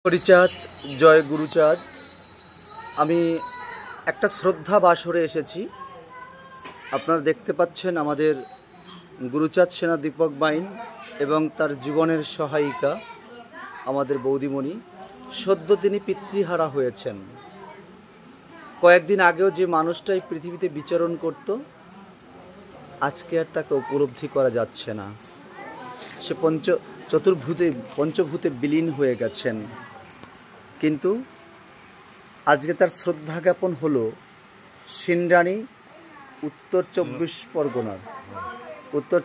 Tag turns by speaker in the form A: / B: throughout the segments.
A: হরিচাঁদ, জয় গুরুচাঁদ। আমি একটা শ্রদ্ধা বাসরে এসেছি। আপনারা দেখতে পাচ্ছেন আমাদের গুরুচাঁদ সেনা দীপক বাইন এবং তার জীবনের সহায়িকা আমাদের বৌদিমণি। সদ্য তিনি পিতৃহারা হয়েছেন। কয়েকদিন আগেও যে মানুষটাই পৃথিবীতে বিচরণ করত, আজকে আর তাকে উপলব্ধি করা যাচ্ছে না। সে পঞ্চভূতে বিলীন হয়ে গেছেন। কিন্তু আজকে তার শ্রদ্ধা জ্ঞাপন হলো সিন্দ্রাণী, উত্তর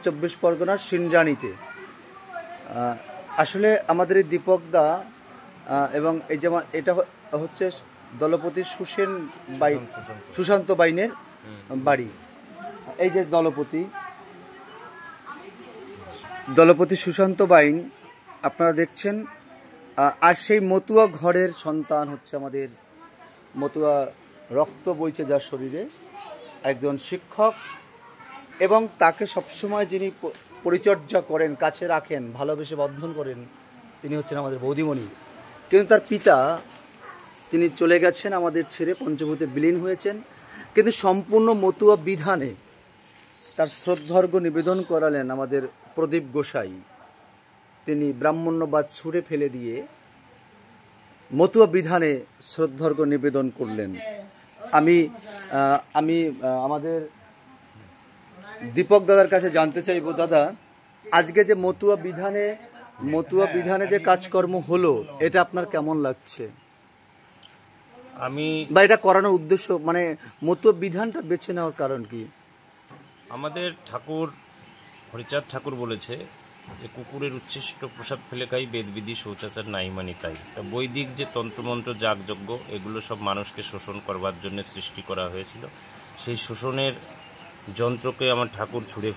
A: চব্বিশ পরগনার সিন্দ্রাণীতে। আসলে আমাদের এই দীপকদা এবং এই যেমন এটা হচ্ছে দলপতি সুশান্ত বাইনের বাড়ি। এই যে দলপতি সুশান্ত বাইন আপনারা দেখছেন। আর সেই মতুয়া ঘরের সন্তান হচ্ছে আমাদের মতুয়া, রক্ত বইছে যার শরীরে, একজন শিক্ষক, এবং তাকে সবসময় যিনি পরিচর্যা করেন, কাছে রাখেন, ভালোবেসে বন্ধন করেন, তিনি হচ্ছেন আমাদের বৌদিমণি। কিন্তু তার পিতা তিনি চলে গেছেন আমাদের ছেড়ে, পঞ্চভূতে বিলীন হয়েছেন। কিন্তু সম্পূর্ণ মতুয়া বিধানে তার শ্রদ্ধার্ঘ্য নিবেদন করালেন আমাদের প্রদীপ গোসাই। তিনি ব্রাহ্মণ্যবাদ ছুঁড়ে ফেলে দিয়ে মতুয়া বিধানে শ্রদ্ধার্ঘ্য নিবেদন করলেন। আমি আমাদের দীপক দাদার কাছে জানতে চাইব, দাদা, আজকে যে মতুয়া বিধানে যে কাজকর্ম হলো, এটা আপনার কেমন লাগছে? বা এটা করানোর উদ্দেশ্য, মানে মতুয়া বিধানটা বেছে নেওয়ার কারণ কি?
B: আমাদের ঠাকুর হরিচাঁদ ঠাকুর বলেছে যে কুকুরের উচ্ছিষ্ট প্রসাদ ফেলে খাই, বেদবিধি শৌচাচার নাই মানি তাই। তা বৈদিক যে তন্ত্রমন্ত্র, যাগযজ্ঞ, এগুলো সব মানুষকে শোষণ করবার জন্য সৃষ্টি করা হয়েছিল। সেই শোষণের যন্ত্রকে আমার ঠাকুর ছুঁড়ে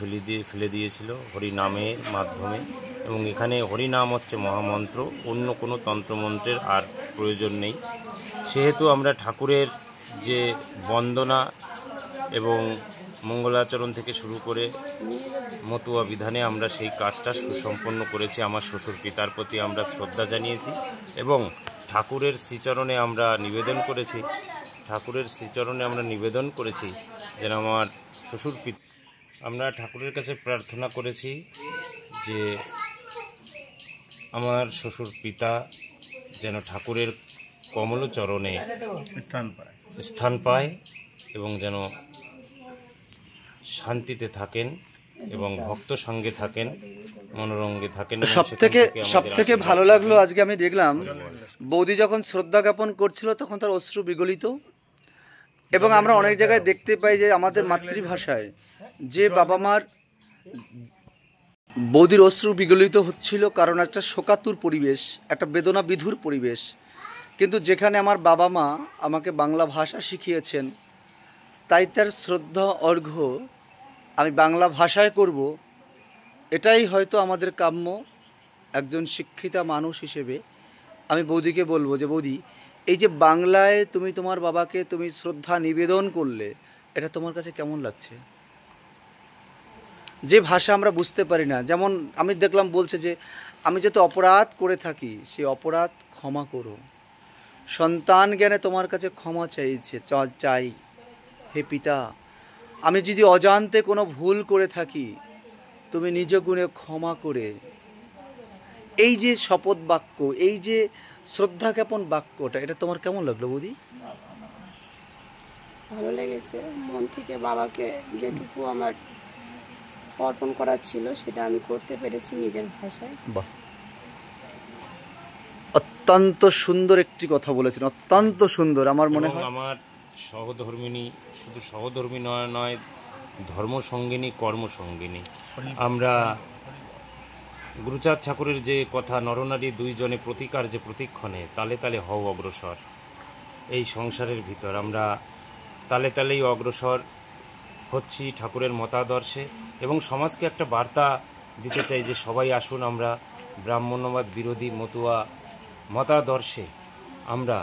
B: ফেলে দিয়েছিল হরিনামের মাধ্যমে। এবং এখানে হরিনাম হচ্ছে মহামন্ত্র, অন্য কোনো তন্ত্রমন্ত্রের আর প্রয়োজন নেই। সেহেতু আমরা ঠাকুরের যে বন্দনা এবং মঙ্গলাচরণ থেকে শুরু করে মতুয়া বিধানে আমরা সেই কাজটা সুসম্পন্ন করেছি। আমার শ্বশুর পিতার প্রতি আমরা শ্রদ্ধা জানিয়েছি এবং ঠাকুরের শ্রীচরণে আমরা নিবেদন করেছি যেন আমার শ্বশুর পিতা, আমরা ঠাকুরের কাছে প্রার্থনা করেছি যে আমার শ্বশুর পিতা যেন ঠাকুরের কমলচরণে স্থান পায় এবং যেন শান্তিতে থাকেন এবং ভক্ত সঙ্গে থাকেন, মনোরঙ্গে থাকেন।
A: সব থেকে ভালো লাগলো আজকে আমি দেখলাম বৌদি যখন শ্রদ্ধা জ্ঞাপন করছিল তখন তার অশ্রু বিগলিত। এবং আমরা অনেক জায়গায় দেখতে পাই যে আমাদের মাতৃভাষায় যে বাবা মার বৌদির অশ্রু বিগলিত হচ্ছিল, কারণ একটা শোকাতুর পরিবেশ, একটা বেদনা বিধুর পরিবেশ। কিন্তু যেখানে আমার বাবা মা আমাকে বাংলা ভাষা শিখিয়েছেন, তাই তার শ্রদ্ধা অর্ঘ্য আমি বাংলা ভাষায় করব, এটাই হয়তো আমাদের কাম্য। একজন শিক্ষিতা মানুষ হিসেবে আমি বৌদিকে বলবো যে বৌদি, এই যে বাংলায় তুমি তোমার বাবাকে তুমি শ্রদ্ধা নিবেদন করলে, এটা তোমার কাছে কেমন লাগছে? যে ভাষা আমরা বুঝতে পারি না, যেমন আমি দেখলাম বলছে যে আমি যত অপরাধ করে থাকি সেই অপরাধ ক্ষমা করো। সন্তান জ্ঞানে তোমার কাছে ক্ষমা চাই হে পিতা। আমি যদি অজান্তে কোনো ভুল করে থাকি, তুমি নিজ গুণে ক্ষমা করে। এই যে শপথ বাক্য, এই যে শ্রদ্ধা জ্ঞাপন বাক্যটা, এটা তোমার কেমন লাগলো বৌদি?
C: ভালো লেগেছে। মন থেকে বাবাকে যেটুকু আমার অর্পণ করার ছিল সেটা আমি করতে পেরেছি নিজের ভাষায়।
A: বাহ, অত্যন্ত সুন্দর একটি কথা বলেছেন, অত্যন্ত সুন্দর। আমার মনে হয়
B: আমার সহধর্মিনী, শুধু সহধর্মী নয়, ধর্মসঙ্গিনী, কর্মসঙ্গিনী। আমরা গুরুচাঁদ ঠাকুরের যে কথা, নরনারী দুইজনে প্রতিকার যে প্রতিক্ষণে তালে তালে হও অগ্রসর। এই সংসারের ভিতর আমরা তালে তালেই অগ্রসর হচ্ছি ঠাকুরের মতাদর্শে, এবং সমাজকে একটা বার্তা দিতে চাই যে সবাই আসুন, আমরা ব্রাহ্মণ্যবাদ বিরোধী মতুয়া মতাদর্শে আমরা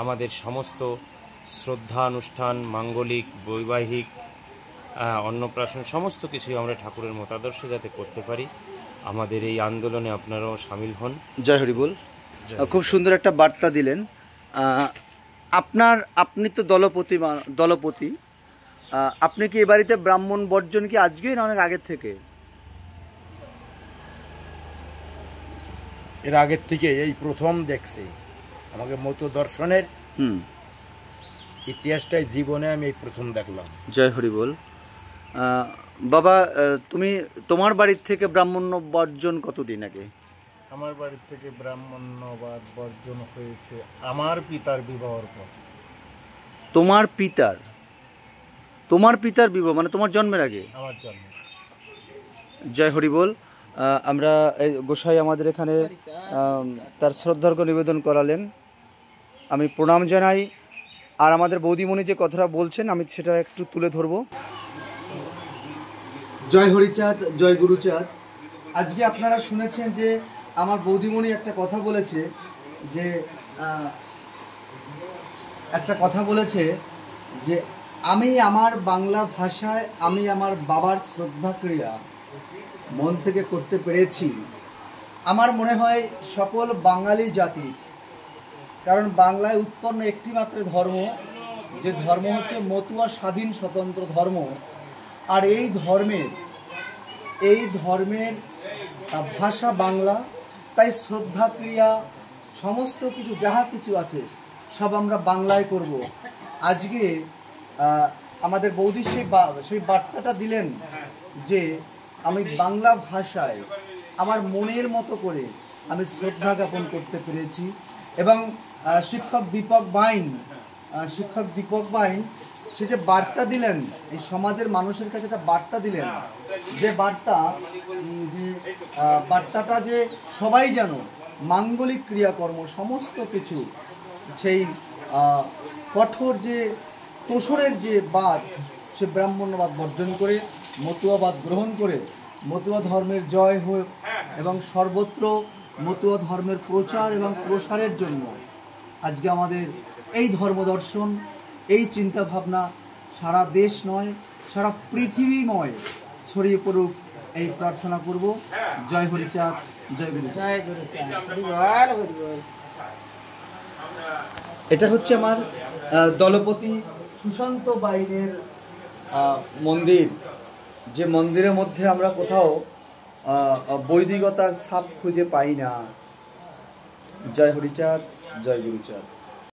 B: আমাদের সমস্ত শ্রদ্ধা অনুষ্ঠান, মাঙ্গলিক, বৈবাহিক, অন্নপ্রাশন সমস্ত কিছুই আমরা ঠাকুরের মতাদর্শে যাতে করতে পারি, আমাদের এই আন্দোলনে আপনারাও সামিল হন।
A: জয় হরি বল। খুব সুন্দর একটা বার্তা দিলেন। আপনি তো দলপতি, আপনি কি এ বাড়িতে ব্রাহ্মণ বর্জন কি আজকেই না অনেক আগের থেকে?
D: এর আগের থেকে এই প্রথম দেখছি। আমাকে মতো দর্শনের ইতিহাসটাই জীবনে আমি এই প্রথম দেখলাম।
A: জয় হরি বল। বাবা, তোমার বাড়ির থেকে ব্রাহ্মণ্য বর্জন কতদিন আগে?
E: আমার বাড়ির থেকে ব্রাহ্মণ্যবাদ বর্জন হয়েছে আমার পিতার বিবাহের পর।
A: তোমার পিতার বিবাহ মানে তোমার জন্মের আগে?
E: আমার জন্ম।
A: জয় হরি বল। আমরা গোসাই আমাদের এখানে তার শ্রদ্ধার্ঘ্য নিবেদন করালেন, আমি প্রণাম জানাই। আর আমাদের বৌদিমণি যে কথাটা বলছেন আমি সেটা একটু তুলে ধরব। জয় হরিচাঁদ, জয় গুরুচাঁদ। আজকে আপনারা শুনেছেন যে আমার বৌদিমণি একটা কথা বলেছে, যে আমি আমার বাংলা ভাষায় আমি আমার বাবার শ্রদ্ধা ক্রিয়া মন থেকে করতে পেরেছি। আমার মনে হয় সকল বাঙালি জাতির, কারণ বাংলায় উৎপন্ন একটি মাত্র ধর্ম, যে ধর্ম হচ্ছে মতুয়া স্বাধীন স্বতন্ত্র ধর্ম। আর এই ধর্মের ভাষা বাংলা, তাই শ্রদ্ধা ক্রিয়া সমস্ত কিছু যাহা কিছু আছে সব আমরা বাংলায় করব। আজকে আমাদের বৌদি সেই বার্তাটা দিলেন যে আমি বাংলা ভাষায় আমার মনের মতো করে আমি শ্রদ্ধা জ্ঞাপন করতে পেরেছি। এবং শিক্ষক দীপক বাইন সে যে বার্তা দিলেন, এই সমাজের মানুষের কাছে একটা বার্তা দিলেন, যে বার্তাটা যে সবাই যেন মাঙ্গলিক ক্রিয়াকর্ম সমস্ত কিছু সেই কঠোর যে তোষণের যে বাদ, সে ব্রাহ্মণ্যবাদ বর্জন করে মতুয়াবাদ গ্রহণ করে মতুয়া ধর্মের জয় হোক এবং সর্বত্র মতুয়া ধর্মের প্রচার এবং প্রসারের জন্য আজকে আমাদের এই ধর্মদর্শন, এই চিন্তাভাবনা সারা দেশ নয় সারা পৃথিবীময় ছড়িয়ে পড়ুক, এই প্রার্থনা করব। জয় হরিচাঁদ, জয় গুরুচাঁদ। এটা হচ্ছে আমার দলপতি সুশান্ত বাইনের মন্দির, যে মন্দিরের মধ্যে আমরা কোথাও বৈদিকতার ছাপ খুঁজে পাই না। জয় হরিচাঁদ, জয় গুরুচাঁদ।